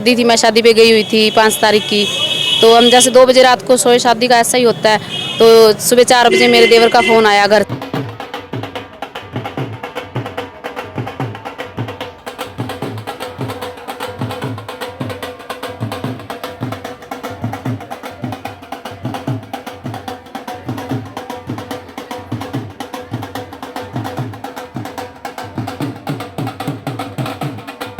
दी थी, मैं शादी पे गई हुई थी 5 तारीख की। तो हम जैसे 2 बजे रात को सोए, शादी का ऐसा ही होता है। तो सुबह 4 बजे मेरे देवर का फ़ोन आया घर।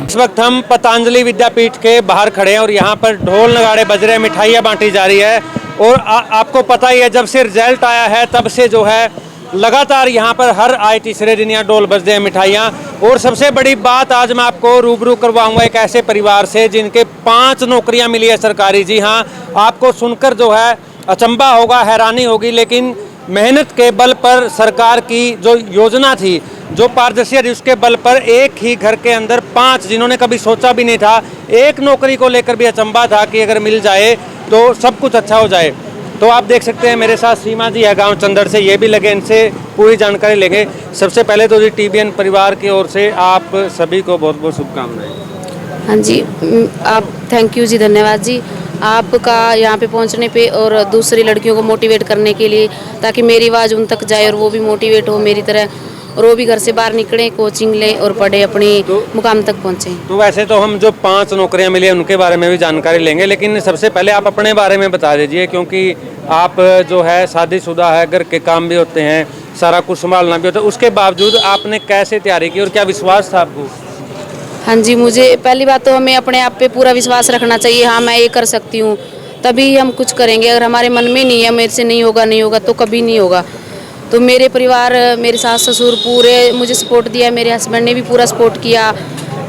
इस वक्त हम पतंजलि विद्यापीठ के बाहर खड़े हैं और यहाँ पर ढोल नगाड़े बज रहे हैं, मिठाइयाँ बांटी जा रही है। और आपको पता ही है, जब से रिजल्ट आया है तब से जो है लगातार यहाँ पर हर आए तीसरे दिन यहाँ ढोल बजते हैं, मिठाइयाँ। और सबसे बड़ी बात, आज मैं आपको रूबरू करवाऊंगा एक ऐसे परिवार से जिनके 5 नौकरियाँ मिली है सरकारी। जी हाँ, आपको सुनकर जो है अचंभा होगा, हैरानी होगी, लेकिन मेहनत के बल पर सरकार की जो योजना थी, जो पारदर्शिता थी, उसके बल पर एक ही घर के अंदर 5, जिन्होंने कभी सोचा भी नहीं था, एक नौकरी को लेकर भी अचंभा था कि अगर मिल जाए तो सब कुछ अच्छा हो जाए। तो आप देख सकते हैं मेरे साथ सीमा जी है गांव चंदड़ से, ये भी लगे, इनसे पूरी जानकारी लेंगे। सबसे पहले तो जी टीबीएन परिवार की ओर से आप सभी को बहुत बहुत शुभकामनाएं। हाँ जी, आप थैंक यू जी, धन्यवाद जी आपका यहाँ पे पहुँचने पे और दूसरी लड़कियों को मोटिवेट करने के लिए, ताकि मेरी आवाज़ उन तक जाए और वो भी मोटिवेट हो मेरी तरह, और वो भी घर से बाहर निकले, कोचिंग ले और पढ़े, अपनी मुकाम तक पहुँचे। तो वैसे तो हम जो 5 नौकरियां मिली हैं उनके बारे में भी जानकारी लेंगे, लेकिन सबसे पहले आप अपने बारे में बता दीजिए, क्योंकि आप जो है शादीशुदा है, घर के काम भी होते हैं, सारा कुछ संभालना भी होता है, उसके बावजूद आपने कैसे तैयारी की और क्या विश्वास था आपको? हाँ जी, मुझे पहली बात तो हमें अपने आप पे पूरा विश्वास रखना चाहिए। हाँ, मैं ये कर सकती हूँ, तभी हम कुछ करेंगे। अगर हमारे मन में नहीं है मेरे से नहीं होगा तो कभी नहीं होगा। तो मेरे परिवार, मेरे सास ससुर पूरे मुझे सपोर्ट दिया, मेरे हस्बैंड ने भी पूरा सपोर्ट किया,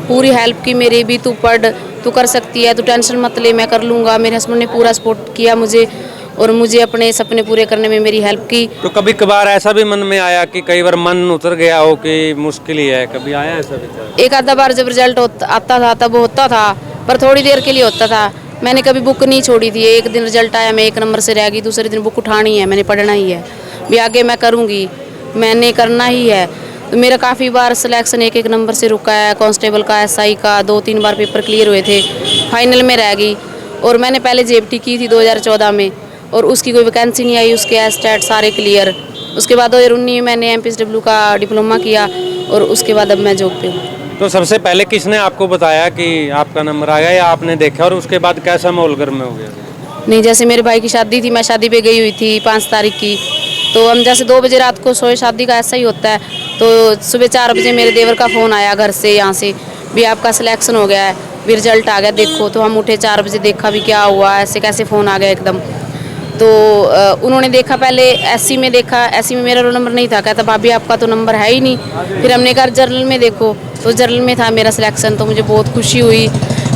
पूरी हेल्प की मेरी भी। तू पढ़, तू कर सकती है, तू टेंशन मत ले, मैं कर लूँगा। मेरे हस्बैंड ने पूरा सपोर्ट किया मुझे और मुझे अपने सपने पूरे करने में मेरी हेल्प की। तो कभी कभार ऐसा भी मन में आया कि कई बार मन उतर गया हो कि मुश्किल ही है, कभी आया ऐसा विचार? एक आधा बार जब रिजल्ट आता था तब होता था, पर थोड़ी देर के लिए होता था। मैंने कभी बुक नहीं छोड़ी थी। एक दिन रिजल्ट आया, मैं 1 नंबर से रह गई, दूसरे दिन बुक उठानी है, मैंने पढ़ना ही है, भी आगे मैं करूँगी, मैंने करना ही है। तो मेरा काफ़ी बार सिलेक्शन 1 नंबर से रुका है, कांस्टेबल का, एसआई का 2-3 बार पेपर क्लियर हुए थे, फाइनल में रह गई। और मैंने पहले जेबीटी की थी 2014 में, और उसकी कोई वैकेंसी नहीं आई, उसके एस्टेट सारे क्लियर। उसके बाद 2019 में मैंने एमपीएसडब्ल्यू का डिप्लोमा किया और उसके बाद अब मैं जॉब पे हूँ। तो सबसे पहले किसने आपको बताया कि आपका नंबर आ गया, या आपने देखा और उसके बाद कैसा माहौल घर में हो गया? नहीं, जैसे मेरे भाई की शादी थी, मैं शादी पे गई हुई थी 5 तारीख की। तो हम जैसे 2 बजे रात को सोए, शादी का ऐसा ही होता है। तो सुबह 4 बजे मेरे देवर का फ़ोन आया घर से, यहाँ से, भी आपका सिलेक्शन हो गया है, भी रिजल्ट आ गया देखो। तो हम उठे 4 बजे, देखा भी क्या हुआ, ऐसे कैसे फ़ोन आ गया एकदम। तो उन्होंने देखा, पहले एससी में देखा, एससी में मेरा रोल नंबर नहीं था। कहता भाभी आपका तो नंबर है ही नहीं। फिर हमने कहा जर्नल में देखो, तो जर्नल में था मेरा सिलेक्शन। तो मुझे बहुत खुशी हुई।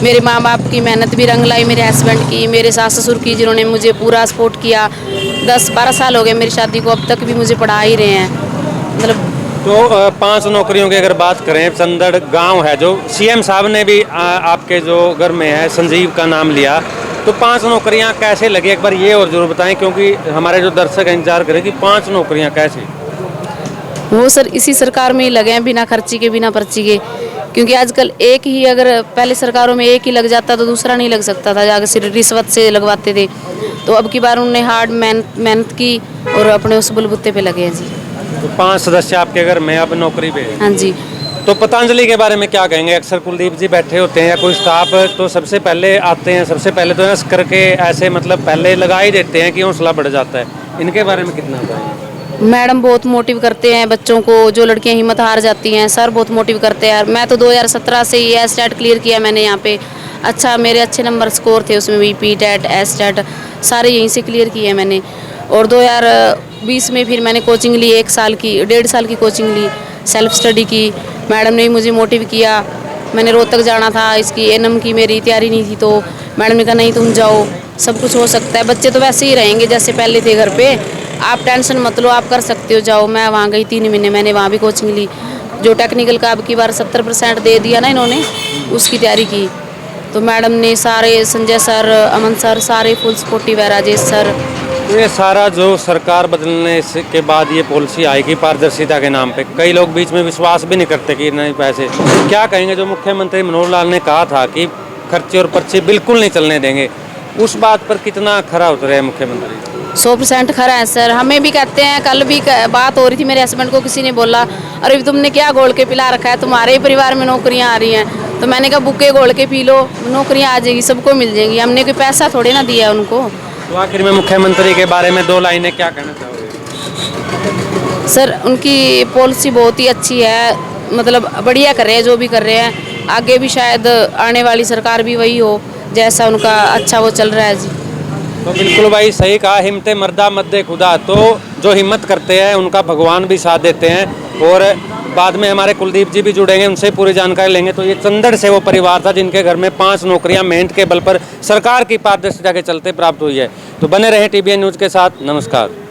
मेरे माँ बाप की मेहनत भी रंग लाई, मेरे हस्बैंड की, मेरे सास ससुर की, जिन्होंने मुझे पूरा सपोर्ट किया। 10-12 साल हो गए मेरी शादी को, अब तक भी मुझे पढ़ा ही रहे हैं, मतलब। तो 5 नौकरियों की अगर बात करें, चंदड़ गांव है जो सीएम साहब ने भी आपके जो घर में है संजीव का नाम लिया, तो 5 नौकरियां कैसे लगी, एक बार ये और जरूर बताएं, क्योंकि हमारे जो दर्शक इंतजार करें कि 5 नौकरियां कैसे? वो सर इसी सरकार में ही लगे हैं, बिना खर्ची के, बिना पर्ची के। क्योंकि आजकल एक ही, अगर पहले सरकारों में एक ही लग जाता तो दूसरा नहीं लग सकता था, जाकर सिर्फ रिश्वत से लगवाते थे। तो अब की बार उन्होंने हार्ड मेहनत की और अपने उस बलबूते पे लगे हैं जी। तो 5 सदस्य आपके घर में अब नौकरी पे है। हाँ जी। तो पतंजलि के बारे में क्या कहेंगे? अक्सर कुलदीप जी बैठे होते हैं या कोई स्टाफ, तो सबसे पहले आते हैं, सबसे पहले तो ऐसे करके ऐसे मतलब पहले लगा ही देते हैं कि हौसला बढ़ जाता है। इनके बारे में कितना बताएंगे? मैडम बहुत मोटिव करते हैं बच्चों को, जो लड़कियां हिम्मत हार जाती हैं, सर बहुत मोटिव करते हैं। मैं तो 2017 से ही एस्टेट क्लियर किया मैंने यहाँ पे। अच्छा, मेरे अच्छे नंबर स्कोर थे उसमें भी, पीटेट एस्टेट सारे यहीं से क्लियर किए मैंने। और 2020 में फिर मैंने कोचिंग ली, 1 साल की, 1.5 साल की कोचिंग ली, सेल्फ स्टडी की। मैडम ने मुझे मोटिव किया। मैंने रोहतक जाना था, इसकी एनएम की मेरी तैयारी नहीं थी, तो मैडम ने कहा नहीं तुम जाओ, सब कुछ हो सकता है, बच्चे तो वैसे ही रहेंगे जैसे पहले थे घर पे, आप टेंशन मत लो, आप कर सकते हो, जाओ। मैं वहाँ गई 3 महीने, मैंने वहाँ भी कोचिंग ली। जो टेक्निकल का अब की बार 70% दे दिया ना इन्होंने, उसकी तैयारी की। तो मैडम ने सारे, संजय सर, अमन सर, सारे फुल सपोर्टिव है, राजेश सर। तो ये सारा जो सरकार बदलने के बाद ये पॉलिसी आएगी पारदर्शिता के नाम पे, कई लोग बीच में विश्वास भी नहीं करते कि नहीं पैसे, क्या कहेंगे? जो मुख्यमंत्री मनोहर लाल ने कहा था कि खर्चे और पर्चे बिल्कुल नहीं चलने देंगे। उस बात पर कितना खरा उतरे हैं मुख्यमंत्री? 100% खरा है सर। हमें भी कहते हैं, कल भी बात हो रही थी, मेरे हस्बैंड को किसी ने बोला अरे तुमने क्या घोल के पिला रखा है, तुम्हारे ही परिवार में नौकरियां आ रही हैं। तो मैंने कहा बुके घोल के पी लो, नौकरियां आ जाएगी, सबको मिल जाएंगी। हमने कोई पैसा थोड़े ना दिया उनको। तो आखिर में मुख्यमंत्री के बारे में 2 लाइनें क्या कहना चाहोगे? सर उनकी पॉलिसी बहुत ही अच्छी है, मतलब बढ़िया कर रहे हैं जो भी कर रहे हैं। आगे भी शायद आने वाली सरकार भी वही हो जैसा उनका अच्छा वो चल रहा है जी। तो बिल्कुल भाई सही कहा, हिम्मत मर्दा मद्दे खुदा। तो जो हिम्मत करते हैं उनका भगवान भी साथ देते हैं। और बाद में हमारे कुलदीप जी भी जुड़ेंगे, उनसे पूरी जानकारी लेंगे। तो ये चंदड़ से वो परिवार था जिनके घर में 5 नौकरियां मेहनत के बल पर सरकार की पारदर्शिता के चलते प्राप्त हुई है। तो बने रहें TBN न्यूज़ के साथ। नमस्कार।